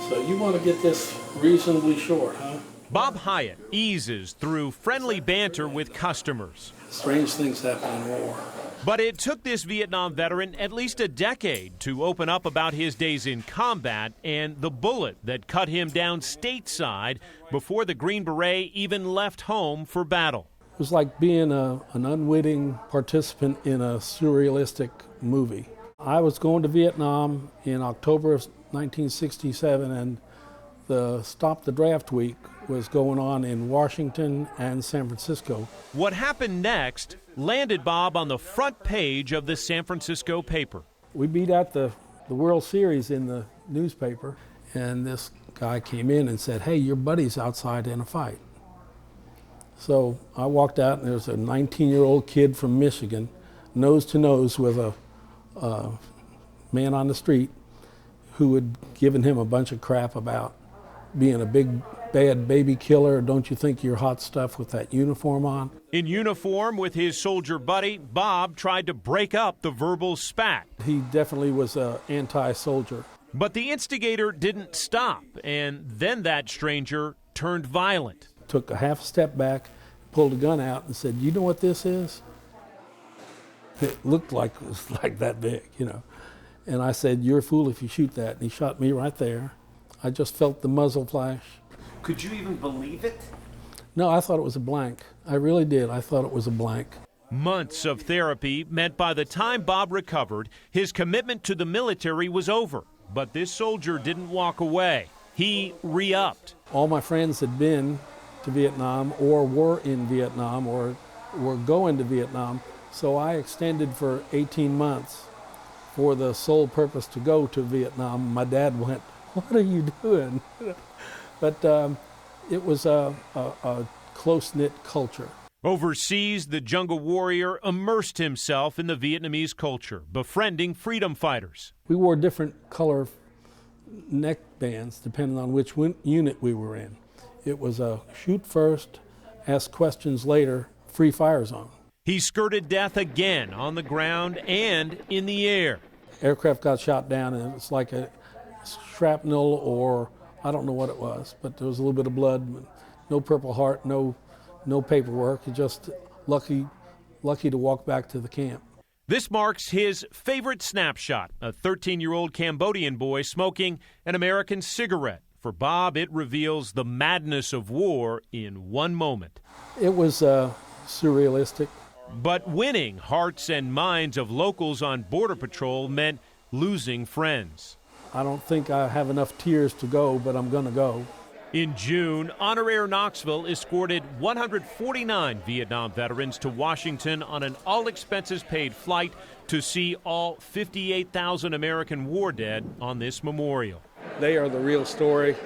So you want to get this reasonably short, huh? Bob Hyatt eases through friendly banter with customers. Strange things happen in war. But it took this Vietnam veteran at least a decade to open up about his days in combat and the bullet that cut him down stateside before the Green Beret even left home for battle. It was like being an unwitting participant in a surrealistic movie. I was going to Vietnam in October of 1967, and the Stop the Draft Week was going on in Washington and San Francisco. What happened next landed Bob on the front page of the San Francisco paper. We beat out the World Series in the newspaper, and this guy came in and said, "Hey, your buddy's outside in a fight." So I walked out, and there's a 19-year-old kid from Michigan, nose to nose with a man on the street who had given him a bunch of crap about being a big bad baby killer. Don't you think you're hot stuff with that uniform on? In uniform with his soldier buddy, Bob tried to break up the verbal spat. He definitely was an anti-soldier. But the instigator didn't stop, and then that stranger turned violent. Took a half step back, pulled a gun out, and said, "You know what this is?" It looked like it was like that big, you know. And I said, "You're a fool if you shoot that." And he shot me right there. I just felt the muzzle flash. Could you even believe it? No, I thought it was a blank. I really did. I thought it was a blank. Months of therapy meant by the time Bob recovered, his commitment to the military was over. But this soldier didn't walk away. He re-upped. All my friends had been to Vietnam or were in Vietnam or were going to Vietnam, so I extended for 18 months for the sole purpose to go to Vietnam. My dad went, "What are you doing?" But it was a close-knit culture. Overseas, the jungle warrior immersed himself in the Vietnamese culture, befriending freedom fighters. We wore different color neck bands depending on which unit we were in. It was a shoot first, ask questions later, free fire zone. He skirted death again on the ground and in the air. Aircraft got shot down, and it was like a shrapnel, or I don't know what it was, but there was a little bit of blood, no Purple Heart, no paperwork. Just lucky to walk back to the camp. This marks his favorite snapshot, a 13-year-old Cambodian boy smoking an American cigarette. For Bob, it reveals the madness of war in one moment. It was surrealistic. But winning hearts and minds of locals on Border Patrol meant losing friends. I don't think I have enough tears to go, but I'm going to go. In June, Honor Air Knoxville escorted 149 Vietnam veterans to Washington on an all-expenses-paid flight to see all 58,000 American war dead on this memorial. They are the real story,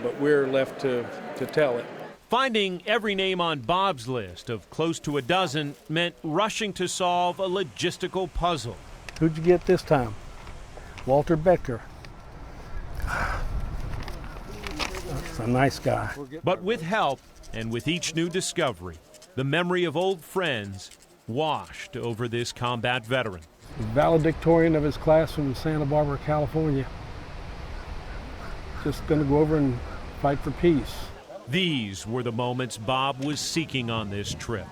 but we're left to tell it. Finding every name on Bob's list of close to a dozen meant rushing to solve a logistical puzzle. Who'd you get this time? Walter Becker. That's a nice guy. But with help and with each new discovery, the memory of old friends washed over this combat veteran. He's valedictorian of his class from Santa Barbara, California. Just going to go over and fight for peace. These were the moments Bob was seeking on this trip.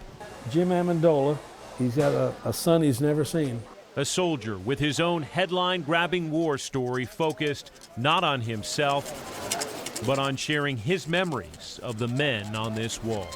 Jim Amendola, he's got a son he's never seen. A soldier with his own headline-grabbing war story focused not on himself, but on sharing his memories of the men on this wall.